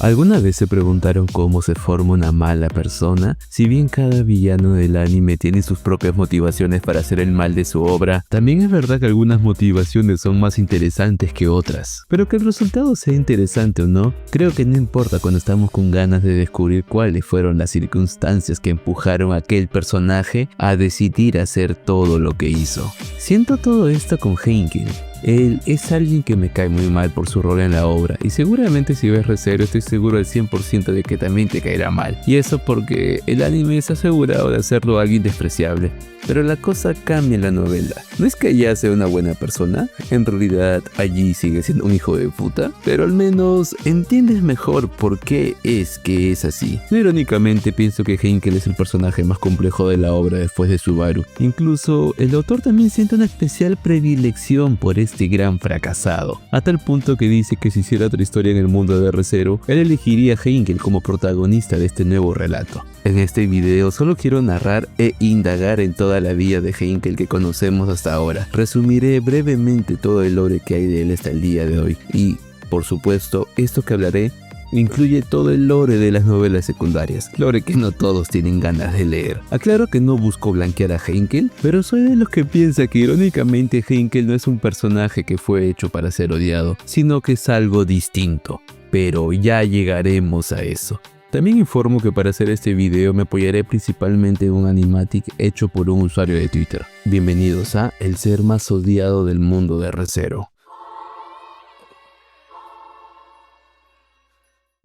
¿Alguna vez se preguntaron cómo se forma una mala persona? Si bien cada villano del anime tiene sus propias motivaciones para hacer el mal de su obra, también es verdad que algunas motivaciones son más interesantes que otras. Pero que el resultado sea interesante o no, creo que no importa cuando estamos con ganas de descubrir cuáles fueron las circunstancias que empujaron a aquel personaje a decidir hacer todo lo que hizo. Siento todo esto con Heinkel. Él es alguien que me cae muy mal por su rol en la obra, y seguramente si ves Re:Zero estoy seguro al 100% de que también te caerá mal. Y eso porque el anime es asegurado de hacerlo a alguien despreciable. Pero la cosa cambia en la novela. No es que ella sea una buena persona, en realidad allí sigue siendo un hijo de puta, pero al menos entiendes mejor por qué es que es así. No, irónicamente pienso que Heinkel es el personaje más complejo de la obra después de Subaru. Incluso el autor también siente una especial predilección por este gran fracasado, a tal punto que dice que si hiciera otra historia en el mundo de Re:Zero, él elegiría a Heinkel como protagonista de este nuevo relato. En este video solo quiero narrar e indagar en toda la vida de Heinkel que conocemos hasta ahora. Resumiré brevemente todo el lore que hay de él hasta el día de hoy y, por supuesto, esto que hablaré incluye todo el lore de las novelas secundarias, lore que no todos tienen ganas de leer. Aclaro que no busco blanquear a Heinkel, pero soy de los que piensa que irónicamente Heinkel no es un personaje que fue hecho para ser odiado, sino que es algo distinto. Pero ya llegaremos a eso. También informo que para hacer este video me apoyaré principalmente en un animatic hecho por un usuario de Twitter. Bienvenidos a El ser más odiado del mundo de Re:Zero.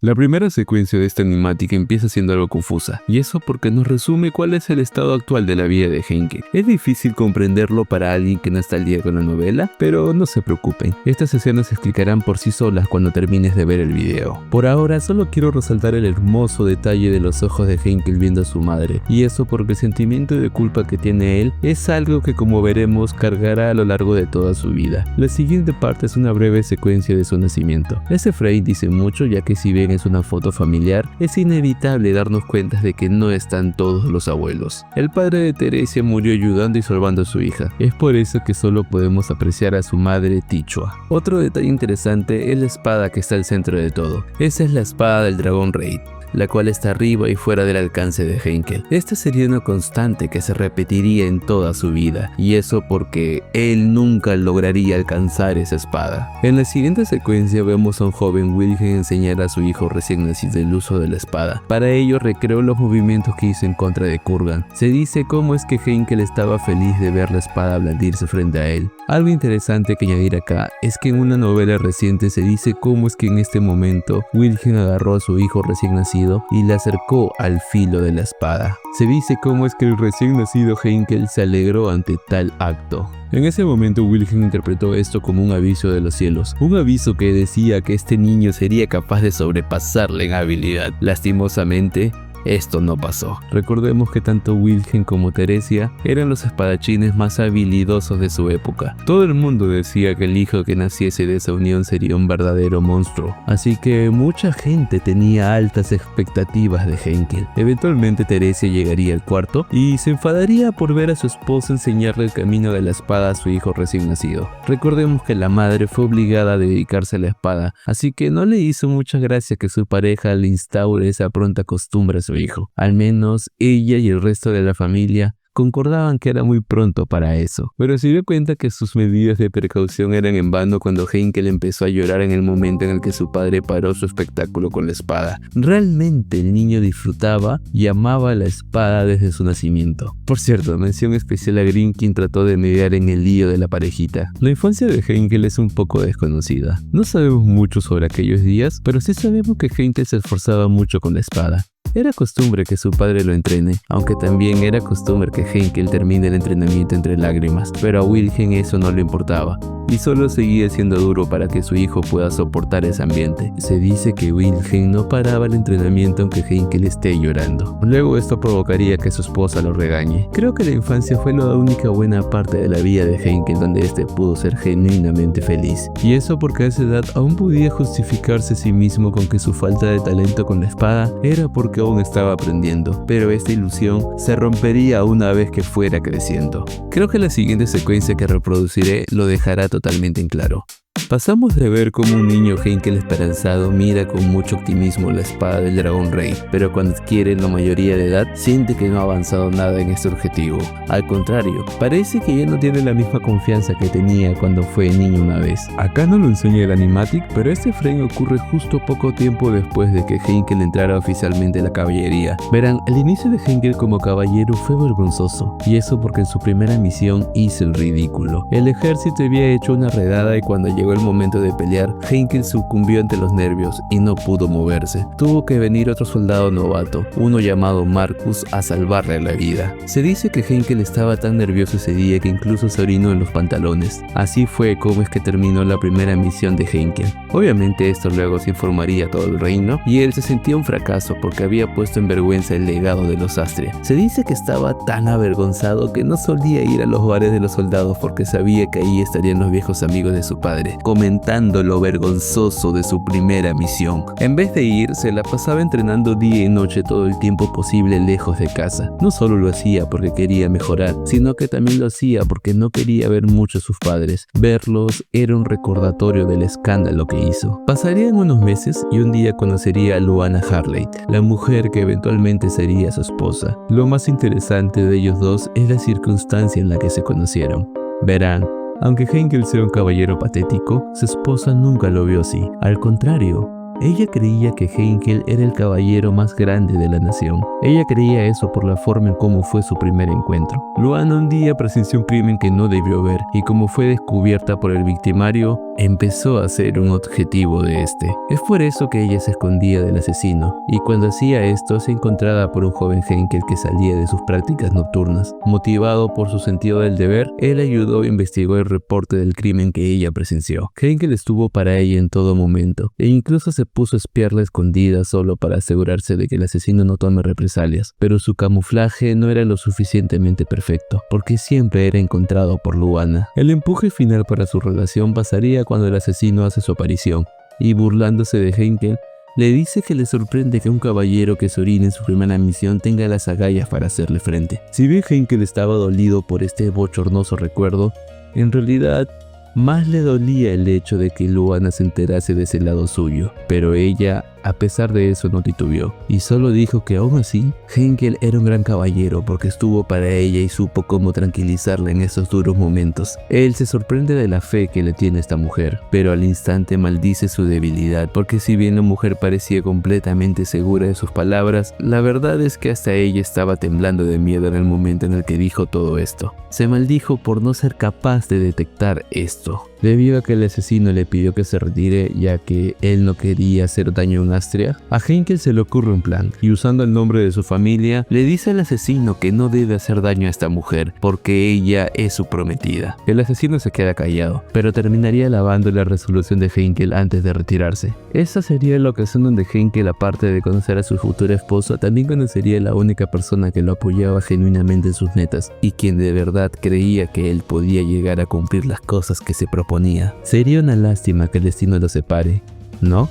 La primera secuencia de esta animática empieza siendo algo confusa, y eso porque nos resume cuál es el estado actual de la vida de Heinkel. Es difícil comprenderlo para alguien que no está al día con la novela, pero no se preocupen, estas escenas se explicarán por sí solas cuando termines de ver el video. Por ahora solo quiero resaltar el hermoso detalle de los ojos de Heinkel viendo a su madre, y eso porque el sentimiento de culpa que tiene él es algo que, como veremos, cargará a lo largo de toda su vida. La siguiente parte es una breve secuencia de su nacimiento. Ese frame dice mucho, ya que si bien es una foto familiar, es inevitable darnos cuenta de que no están todos los abuelos. El padre de Teresia murió ayudando y salvando a su hija. Es por eso que solo podemos apreciar a su madre Tichua. Otro detalle interesante es la espada que está al centro de todo. Esa es la espada del dragón Raid, la cual está arriba y fuera del alcance de Heinkel. Esta sería una constante que se repetiría en toda su vida, y eso porque él nunca lograría alcanzar esa espada. En la siguiente secuencia vemos a un joven Wilhelm enseñar a su hijo recién nacido el uso de la espada. Para ello recreó los movimientos que hizo en contra de Kurgan. Se dice cómo es que Heinkel estaba feliz de ver la espada blandirse frente a él. Algo interesante que añadir acá es que en una novela reciente se dice cómo es que en este momento Wilhelm agarró a su hijo recién nacido y le acercó al filo de la espada. Se dice cómo es que el recién nacido Heinkel se alegró ante tal acto. En ese momento Wilhelm interpretó esto como un aviso de los cielos, un aviso que decía que este niño sería capaz de sobrepasarle en habilidad. Lastimosamente, esto no pasó. Recordemos que tanto Wilhelm como Teresia eran los espadachines más habilidosos de su época. Todo el mundo decía que el hijo que naciese de esa unión sería un verdadero monstruo, así que mucha gente tenía altas expectativas de Heinkel. Eventualmente Teresia llegaría al cuarto y se enfadaría por ver a su esposo enseñarle el camino de la espada a su hijo recién nacido. Recordemos que la madre fue obligada a dedicarse a la espada, así que no le hizo mucha gracia que su pareja le instaure esa pronta costumbre a su hijo. Al menos ella y el resto de la familia concordaban que era muy pronto para eso, pero se dio cuenta que sus medidas de precaución eran en vano cuando Heinkel empezó a llorar en el momento en el que su padre paró su espectáculo con la espada. Realmente el niño disfrutaba y amaba la espada desde su nacimiento. Por cierto, mención especial a Green, quien trató de mediar en el lío de la parejita. La infancia de Heinkel es un poco desconocida. No sabemos mucho sobre aquellos días, pero sí sabemos que Heinkel se esforzaba mucho con la espada. Era costumbre que su padre lo entrene, aunque también era costumbre que Heinkel termine el entrenamiento entre lágrimas, pero a Wilhelm eso no le importaba, y solo seguía siendo duro para que su hijo pueda soportar ese ambiente. Se dice que Wilhelm no paraba el entrenamiento aunque Heinkel esté llorando. Luego esto provocaría que su esposa lo regañe. Creo que la infancia fue la única buena parte de la vida de Heinkel donde este pudo ser genuinamente feliz, y eso porque a esa edad aún podía justificarse a sí mismo con que su falta de talento con la espada era porque aún estaba aprendiendo, pero esta ilusión se rompería una vez que fuera creciendo. Creo que la siguiente secuencia que reproduciré lo dejará totalmente en claro. Pasamos de ver cómo un niño Henkel esperanzado mira con mucho optimismo la espada del dragón rey, pero cuando adquiere la mayoría de edad siente que no ha avanzado nada en este objetivo. Al contrario, parece que ya no tiene la misma confianza que tenía cuando fue niño una vez. Acá no lo enseña el animatic, pero este frame ocurre justo poco tiempo después de que Henkel entrara oficialmente a la caballería. Verán, el inicio de Henkel como caballero fue vergonzoso, y eso porque en su primera misión hizo el ridículo. El ejército había hecho una redada y cuando llegó el momento de pelear, Henkel sucumbió ante los nervios y no pudo moverse. Tuvo que venir otro soldado novato, uno llamado Marcus, a salvarle la vida. Se dice que Henkel estaba tan nervioso ese día que incluso se orinó en los pantalones. Así fue como es que terminó la primera misión de Henkel. Obviamente esto luego se informaría a todo el reino y él se sentía un fracaso porque había puesto en vergüenza el legado de los Astria. Se dice que estaba tan avergonzado que no solía ir a los bares de los soldados porque sabía que ahí estarían los viejos amigos de su padre, comentando lo vergonzoso de su primera misión. En vez de ir, se la pasaba entrenando día y noche todo el tiempo posible lejos de casa. No solo lo hacía porque quería mejorar, sino que también lo hacía porque no quería ver mucho a sus padres. Verlos era un recordatorio del escándalo que hizo. Pasarían unos meses y un día conocería a Luana Harley, la mujer que eventualmente sería su esposa. Lo más interesante de ellos dos es la circunstancia en la que se conocieron. Verán, aunque Henkel sea un caballero patético, su esposa nunca lo vio así. Al contrario, ella creía que Henkel era el caballero más grande de la nación. Ella creía eso por la forma en cómo fue su primer encuentro. Luana un día presenció un crimen que no debió ver y como fue descubierta por el victimario, empezó a ser un objetivo de este. Es por eso que ella se escondía del asesino y cuando hacía esto se encontraba por un joven Henkel que salía de sus prácticas nocturnas. Motivado por su sentido del deber, él ayudó e investigó el reporte del crimen que ella presenció. Henkel estuvo para ella en todo momento e incluso se puso a espiarla escondida solo para asegurarse de que el asesino no tome represalias, pero su camuflaje no era lo suficientemente perfecto, porque siempre era encontrado por Luana. El empuje final para su relación pasaría cuando el asesino hace su aparición, y burlándose de Henkel, le dice que le sorprende que un caballero que se orine en su primera misión tenga las agallas para hacerle frente. Si bien Henkel estaba dolido por este bochornoso recuerdo, en realidad más le dolía el hecho de que Luana se enterase de ese lado suyo, pero ella, a pesar de eso, no titubeó y solo dijo que aún así, Henkel era un gran caballero porque estuvo para ella y supo cómo tranquilizarla en esos duros momentos. Él se sorprende de la fe que le tiene esta mujer, pero al instante maldice su debilidad porque si bien la mujer parecía completamente segura de sus palabras, la verdad es que hasta ella estaba temblando de miedo en el momento en el que dijo todo esto. Se maldijo por no ser capaz de detectar esto. Debido a que el asesino le pidió que se retire ya que él no quería hacer daño en Astria, a Henkel se le ocurre un plan y usando el nombre de su familia le dice al asesino que no debe hacer daño a esta mujer porque ella es su prometida. El asesino se queda callado, pero terminaría alabando la resolución de Henkel antes de retirarse. Esa sería la ocasión donde Henkel, aparte de conocer a su futura esposa, también conocería a la única persona que lo apoyaba genuinamente en sus metas y quien de verdad creía que él podía llegar a cumplir las cosas que se proponía. Sería una lástima que el destino los separe, ¿no?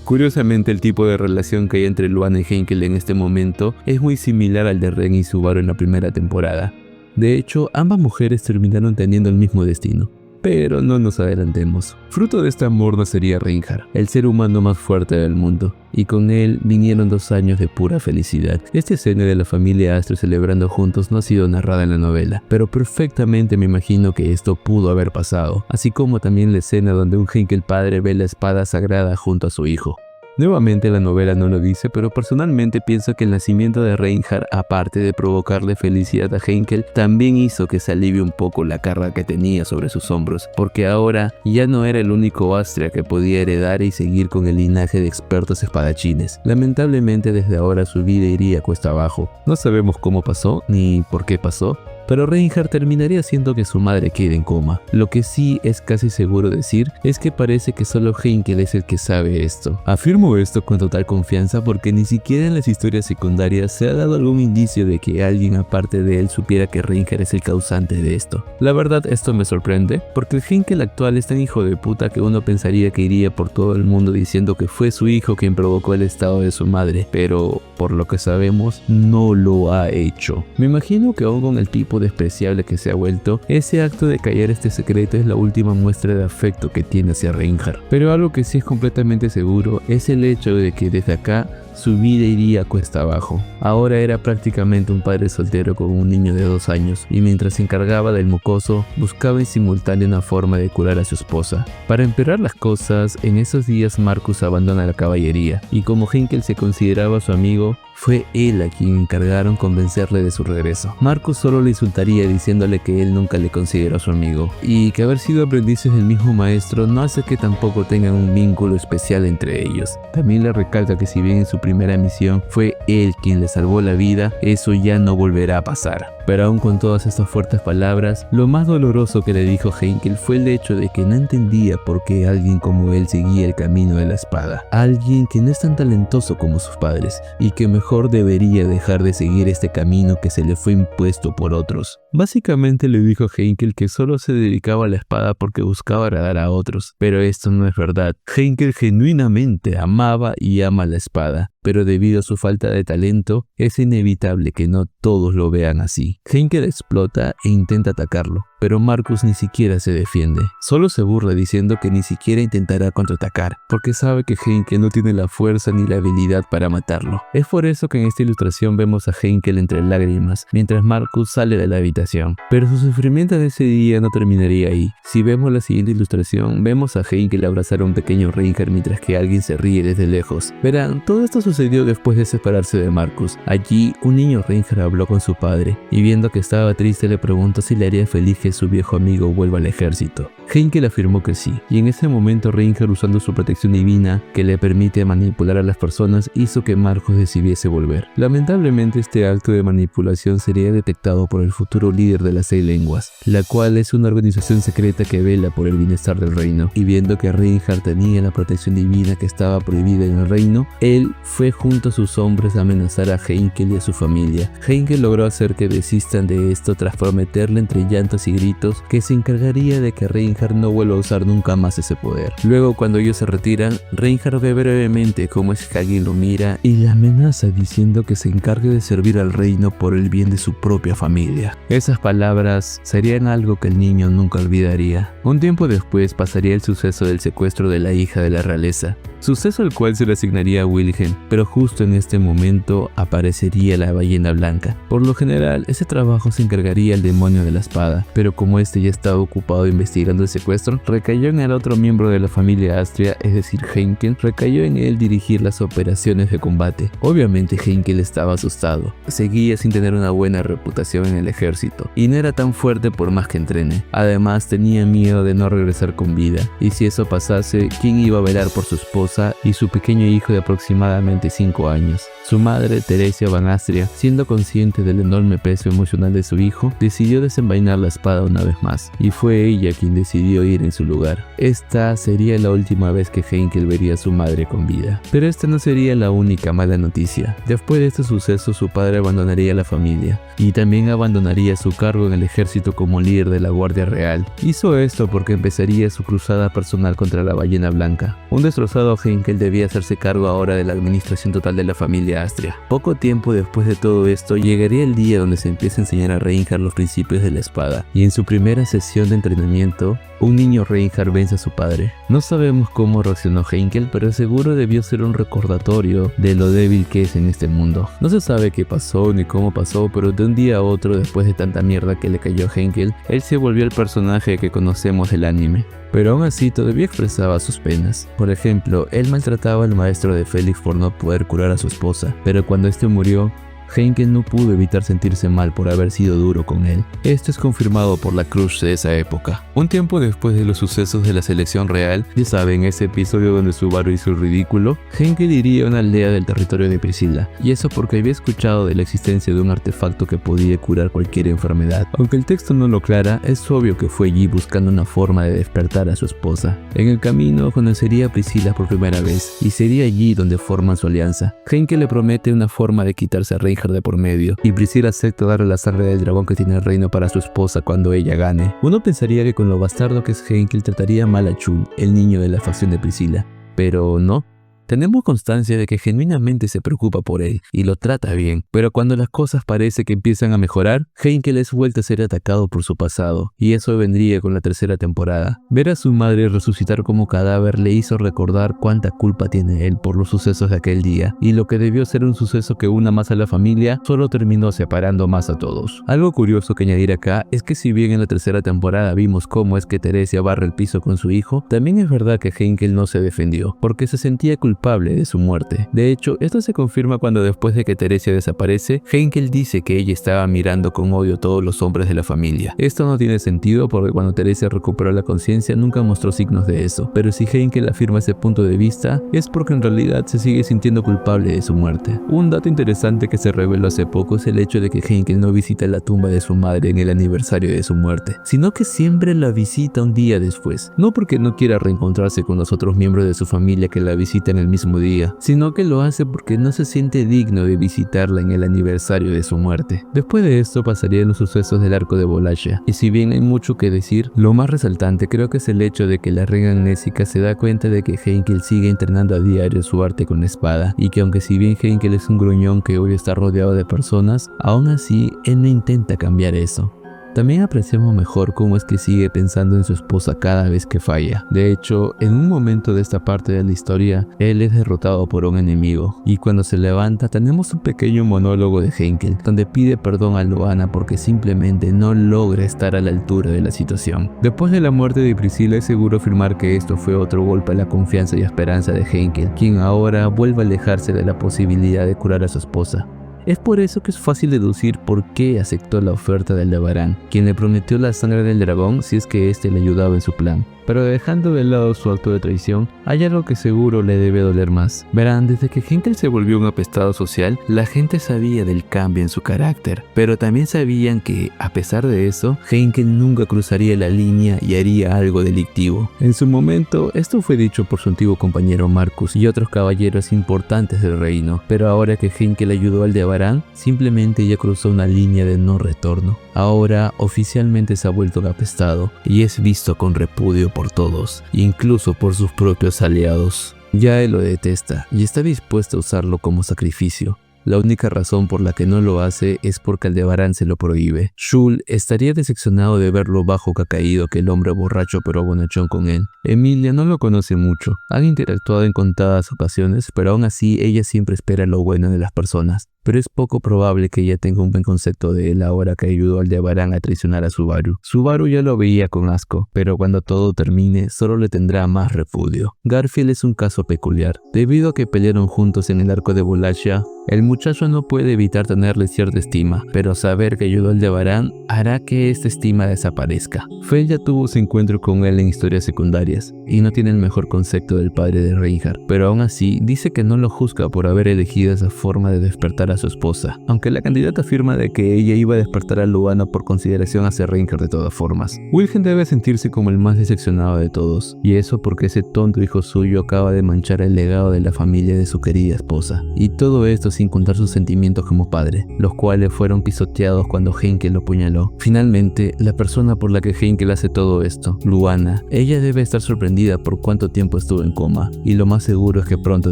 Curiosamente, el tipo de relación que hay entre Luana y Henkel en este momento es muy similar al de Ren y Subaru en la primera temporada. De hecho, ambas mujeres terminaron teniendo el mismo destino. Pero no nos adelantemos. Fruto de este amor nacería Reinhardt, el ser humano más fuerte del mundo, y con él vinieron 2 años de pura felicidad. Esta escena de la familia Astria celebrando juntos no ha sido narrada en la novela, pero perfectamente me imagino que esto pudo haber pasado, así como también la escena donde un Henkel padre ve la espada sagrada junto a su hijo. Nuevamente la novela no lo dice, pero personalmente pienso que el nacimiento de Reinhardt, aparte de provocarle felicidad a Henkel, también hizo que se alivie un poco la carga que tenía sobre sus hombros, porque ahora ya no era el único Astria que podía heredar y seguir con el linaje de expertos espadachines. Lamentablemente desde ahora su vida iría cuesta abajo. No sabemos cómo pasó ni por qué pasó, pero Reinhardt terminaría haciendo que su madre quede en coma. Lo que sí es casi seguro decir es que parece que solo Henkel es el que sabe esto. Afirmo esto con total confianza porque ni siquiera en las historias secundarias se ha dado algún indicio de que alguien aparte de él supiera que Reinhardt es el causante de esto. La verdad, esto me sorprende porque el Henkel actual es tan hijo de puta que uno pensaría que iría por todo el mundo diciendo que fue su hijo quien provocó el estado de su madre, pero por lo que sabemos, no lo ha hecho. Me imagino que aún con el tipo despreciable que se ha vuelto, ese acto de callar este secreto es la última muestra de afecto que tiene hacia Reinhardt. Pero algo que sí es completamente seguro es el hecho de que desde acá su vida iría cuesta abajo. Ahora era prácticamente un padre soltero con un niño de 2 años, y mientras se encargaba del mocoso, buscaba en simultáneo una forma de curar a su esposa. Para empeorar las cosas, en esos días Marcus abandona la caballería, y como Henkel se consideraba su amigo, fue él a quien encargaron convencerle de su regreso. Marcus solo le insultaría diciéndole que él nunca le consideró su amigo, y que haber sido aprendices del mismo maestro no hace que tampoco tengan un vínculo especial entre ellos. También le recalca que si bien en su primera misión fue él quien le salvó la vida, eso ya no volverá a pasar. Pero aún con todas estas fuertes palabras, lo más doloroso que le dijo Henkel fue el hecho de que no entendía por qué alguien como él seguía el camino de la espada. Alguien que no es tan talentoso como sus padres, y que mejor debería dejar de seguir este camino que se le fue impuesto por otros. Básicamente le dijo a Henkel que solo se dedicaba a la espada porque buscaba agradar a otros, pero esto no es verdad. Henkel genuinamente amaba y ama la espada, pero debido a su falta de talento, es inevitable que no todos lo vean así. Henkel explota e intenta atacarlo, pero Marcus ni siquiera se defiende. Solo se burla diciendo que ni siquiera intentará contraatacar, porque sabe que Henkel no tiene la fuerza ni la habilidad para matarlo. Es por eso que en esta ilustración vemos a Henkel entre lágrimas, mientras Marcus sale de la habitación. Pero su sufrimiento de ese día no terminaría ahí. Si vemos la siguiente ilustración, vemos a Henkel abrazar a un pequeño Reinhardt mientras que alguien se ríe desde lejos. Verán, todo esto sucedió después de separarse de Marcus. Allí, un niño Reinhardt habló con su padre, y viendo que estaba triste le preguntó si le haría feliz que su viejo amigo vuelva al ejército. Henkel afirmó que sí, y en ese momento Reinhardt, usando su protección divina que le permite manipular a las personas, hizo que Marcus decidiese volver. Lamentablemente este acto de manipulación sería detectado por el futuro líder de las 6 lenguas, la cual es una organización secreta que vela por el bienestar del reino, y viendo que Reinhardt tenía la protección divina que estaba prohibida en el reino, él fue junto a sus hombres a amenazar a Henkel y a su familia. Henkel logró hacer que desistan de esto tras prometerle entre llantos y gritos que se encargaría de que Reinhardt no vuelva a usar nunca más ese poder. Luego, cuando ellos se retiran, Reinhardt ve brevemente cómo Skaggy lo mira y le amenaza diciendo que se encargue de servir al reino por el bien de su propia familia. Esas palabras serían algo que el niño nunca olvidaría. Un tiempo después pasaría el suceso del secuestro de la hija de la realeza, suceso al cual se le asignaría a Wilhelm, pero justo en este momento aparecería la ballena blanca. Por lo general, ese trabajo se encargaría el demonio de la espada, pero como este ya estaba ocupado investigando el secuestro, recayó en el otro miembro de la familia Astria, es decir, Henkel, recayó en él dirigir las operaciones de combate. Obviamente Henkel estaba asustado, seguía sin tener una buena reputación en el ejército, y no era tan fuerte por más que entrene. Además tenía miedo de no regresar con vida, y si eso pasase, ¿quién iba a velar por su esposa y su pequeño hijo de aproximadamente 5 años? Su madre, Teresia Van Astria, siendo consciente del enorme peso emocional de su hijo, decidió desenvainar la espada una vez más, y fue ella quien decidió ir en su lugar. Esta sería la última vez que Henkel vería a su madre con vida. Pero esta no sería la única mala noticia. Después de este suceso, su padre abandonaría la familia, y también abandonaría su cargo en el ejército como líder de la Guardia Real. Hizo esto porque empezaría su cruzada personal contra la ballena blanca. Un destrozado Henkel debía hacerse cargo ahora de la administración total de la familia Astria. Poco tiempo después de todo esto, llegaría el día donde se empieza a enseñar a Reinhardt los principios de la espada, y en su primera sesión de entrenamiento, un niño Reinhardt vence a su padre. No sabemos cómo reaccionó Henkel, pero seguro debió ser un recordatorio de lo débil que es en este mundo. No se sabe qué pasó ni cómo pasó, pero de un día a otro, después de tanta mierda que le cayó a Henkel, él se volvió el personaje que conocemos del anime. Pero aún así todavía expresaba sus penas. Por ejemplo, él maltrataba al maestro de Felix por no poder curar a su esposa, pero cuando este murió, Henkel no pudo evitar sentirse mal por haber sido duro con él. Esto es confirmado por la Cruz de esa época. Un tiempo después de los sucesos de la selección real, ya saben, ese episodio donde Subaru hizo el ridículo, Henkel iría a una aldea del territorio de Priscilla, y eso porque había escuchado de la existencia de un artefacto que podía curar cualquier enfermedad. Aunque el texto no lo aclara, es obvio que fue allí buscando una forma de despertar a su esposa. En el camino conocería a Priscilla por primera vez, y sería allí donde forman su alianza. Henkel le promete una forma de quitarse a Reinhardt de por medio, y Priscilla acepta darle la sangre del dragón que tiene el reino para su esposa cuando ella gane. Uno pensaría que con lo bastardo que es Henkel trataría mal a Chul, el niño de la facción de Priscilla, pero no. Tenemos constancia de que genuinamente se preocupa por él y lo trata bien, pero cuando las cosas parece que empiezan a mejorar, Heinkel es vuelto a ser atacado por su pasado, y eso vendría con la tercera temporada. Ver a su madre resucitar como cadáver le hizo recordar cuánta culpa tiene él por los sucesos de aquel día, y lo que debió ser un suceso que una más a la familia, solo terminó separando más a todos. Algo curioso que añadir acá es que si bien en la tercera temporada vimos cómo es que Teresia barre el piso con su hijo, también es verdad que Heinkel no se defendió, porque se sentía culpable de su muerte. De hecho, esto se confirma cuando después de que Teresia desaparece, Heinkel dice que ella estaba mirando con odio a todos los hombres de la familia. Esto no tiene sentido porque cuando Teresia recuperó la conciencia nunca mostró signos de eso, pero si Heinkel afirma ese punto de vista es porque en realidad se sigue sintiendo culpable de su muerte. Un dato interesante que se reveló hace poco es el hecho de que Heinkel no visita la tumba de su madre en el aniversario de su muerte, sino que siempre la visita un día después, no porque no quiera reencontrarse con los otros miembros de su familia que la visitan el mismo día, sino que lo hace porque no se siente digno de visitarla en el aniversario de su muerte. Después de esto pasarían los sucesos del arco de Wallachia, y si bien hay mucho que decir, lo más resaltante creo que es el hecho de que la reina amnésica se da cuenta de que Heinkel sigue entrenando a diario su arte con la espada, y que aunque si bien Heinkel es un gruñón que hoy está rodeado de personas, aún así él no intenta cambiar eso. También apreciamos mejor cómo es que sigue pensando en su esposa cada vez que falla. De hecho, en un momento de esta parte de la historia, él es derrotado por un enemigo, y cuando se levanta tenemos un pequeño monólogo de Heinkel, donde pide perdón a Luana porque simplemente no logra estar a la altura de la situación. Después de la muerte de Priscilla es seguro afirmar que esto fue otro golpe a la confianza y esperanza de Heinkel, quien ahora vuelve a alejarse de la posibilidad de curar a su esposa. Es por eso que es fácil deducir por qué aceptó la oferta de Aldebarán, quien le prometió la sangre del dragón si es que éste le ayudaba en su plan. Pero dejando de lado su acto de traición, hay algo que seguro le debe doler más. Verán, desde que Heinkel se volvió un apestado social, la gente sabía del cambio en su carácter, pero también sabían que, a pesar de eso, Heinkel nunca cruzaría la línea y haría algo delictivo. En su momento, esto fue dicho por su antiguo compañero Marcus y otros caballeros importantes del reino, pero ahora que Heinkel ayudó a Aldebarán, simplemente ya cruzó una línea de no retorno. Ahora oficialmente se ha vuelto un apestado y es visto con repudio por todos, incluso por sus propios aliados. Ya él lo detesta y está dispuesto a usarlo como sacrificio. La única razón por la que no lo hace es porque Aldebarán se lo prohíbe. Shul estaría decepcionado de ver lo bajo que ha caído aquel hombre borracho pero bonachón con él. Emilia no lo conoce mucho, han interactuado en contadas ocasiones, pero aún así ella siempre espera lo bueno de las personas. Pero es poco probable que ella tenga un buen concepto de él ahora que ayudó a Aldebarán a traicionar a Subaru. Subaru ya lo veía con asco, pero cuando todo termine solo le tendrá más repudio. Garfield es un caso peculiar. Debido a que pelearon juntos en el arco de Wallachia, el muchacho no puede evitar tenerle cierta estima, pero saber que ayudó a Aldebarán hará que esta estima desaparezca. Fel ya tuvo su encuentro con él en historias secundarias, y no tiene el mejor concepto del padre de Reinhardt, pero aún así dice que no lo juzga por haber elegido esa forma de despertar a su esposa, aunque la candidata afirma de que ella iba a despertar a Luana por consideración hacia Reinhardt de todas formas. Wilhelm debe sentirse como el más decepcionado de todos, y eso porque ese tonto hijo suyo acaba de manchar el legado de la familia de su querida esposa, y todo esto sin contar sus sentimientos como padre, los cuales fueron pisoteados cuando Heinkel lo apuñaló. Finalmente, la persona por la que Heinkel hace todo esto, Luana, ella debe estar sorprendida por cuánto tiempo estuvo en coma, y lo más seguro es que pronto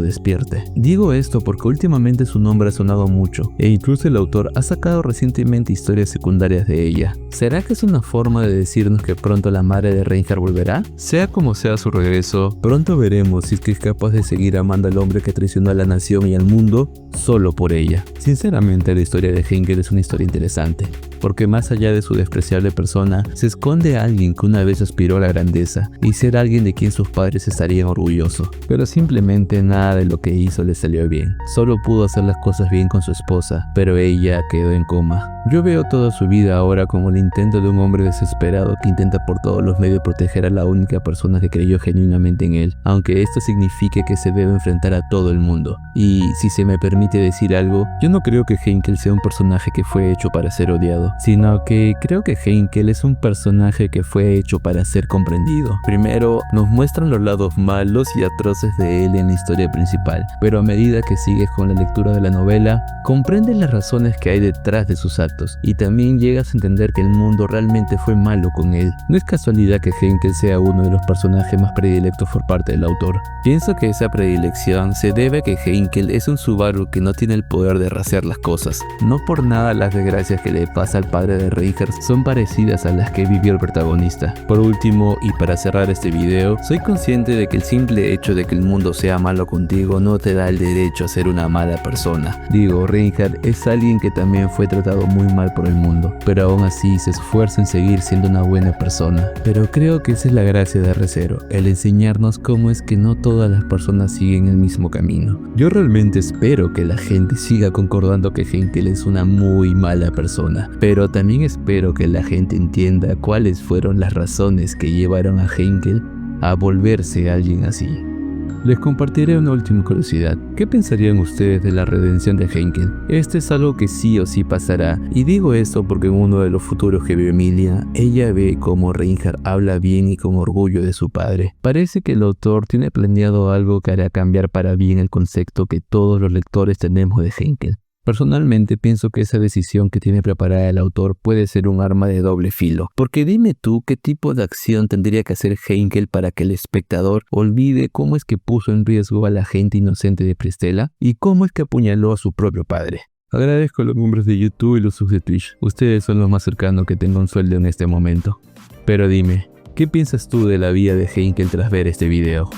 despierte. Digo esto porque últimamente su nombre ha sonado mucho, e incluso el autor ha sacado recientemente historias secundarias de ella. ¿Será que es una forma de decirnos que pronto la madre de Reinhardt volverá? Sea como sea su regreso, pronto veremos si es que es capaz de seguir amando al hombre que traicionó a la nación y al mundo solo por ella. Sinceramente, la historia de Heinkel es una historia interesante, porque más allá de su despreciable persona, se esconde a alguien que una vez aspiró a la grandeza y ser alguien de quien sus padres estarían orgullosos, pero simplemente nada de lo que hizo le salió bien. Solo pudo hacer las cosas bien con su esposa, pero ella quedó en coma. Yo veo toda su vida ahora como el intento de un hombre desesperado que intenta por todos los medios proteger a la única persona que creyó genuinamente en él, aunque esto signifique que se debe enfrentar a todo el mundo. Y si se me permite decir algo, yo no creo que Heinkel sea un personaje que fue hecho para ser odiado. sino que creo que Heinkel es un personaje que fue hecho para ser comprendido. Primero, nos muestran los lados malos y atroces de él en la historia principal, pero a medida que sigues con la lectura de la novela, comprendes las razones que hay detrás de sus actos y también llegas a entender que el mundo realmente fue malo con él. No es casualidad que Heinkel sea uno de los personajes más predilectos por parte del autor. Pienso que esa predilección se debe a que Heinkel es un Subaru que no tiene el poder de rehacer las cosas. No por nada las desgracias que le pasa al padre de Reinhardt son parecidas a las que vivió el protagonista. Por último, y para cerrar este video, soy consciente de que el simple hecho de que el mundo sea malo contigo no te da el derecho a ser una mala persona. Digo, Reinhardt es alguien que también fue tratado muy mal por el mundo, pero aún así se esfuerza en seguir siendo una buena persona. Pero creo que esa es la gracia de Re:Zero, el enseñarnos cómo es que no todas las personas siguen el mismo camino. Yo realmente espero que la gente siga concordando que Heinkel es una muy mala persona, pero también espero que la gente entienda cuáles fueron las razones que llevaron a Heinkel a volverse alguien así. Les compartiré una última curiosidad. ¿Qué pensarían ustedes de la redención de Heinkel? Este es algo que sí o sí pasará, y digo esto porque en uno de los futuros que vio Emilia, ella ve cómo Reinhardt habla bien y con orgullo de su padre. Parece que el autor tiene planeado algo que hará cambiar para bien el concepto que todos los lectores tenemos de Heinkel. Personalmente pienso que esa decisión que tiene preparada el autor puede ser un arma de doble filo, porque dime tú qué tipo de acción tendría que hacer Heinkel para que el espectador olvide cómo es que puso en riesgo a la gente inocente de Prestella y cómo es que apuñaló a su propio padre. Agradezco a los miembros de YouTube y los subs de Twitch, ustedes son los más cercanos que tengo un sueldo en este momento. Pero dime, ¿qué piensas tú de la vida de Heinkel tras ver este video?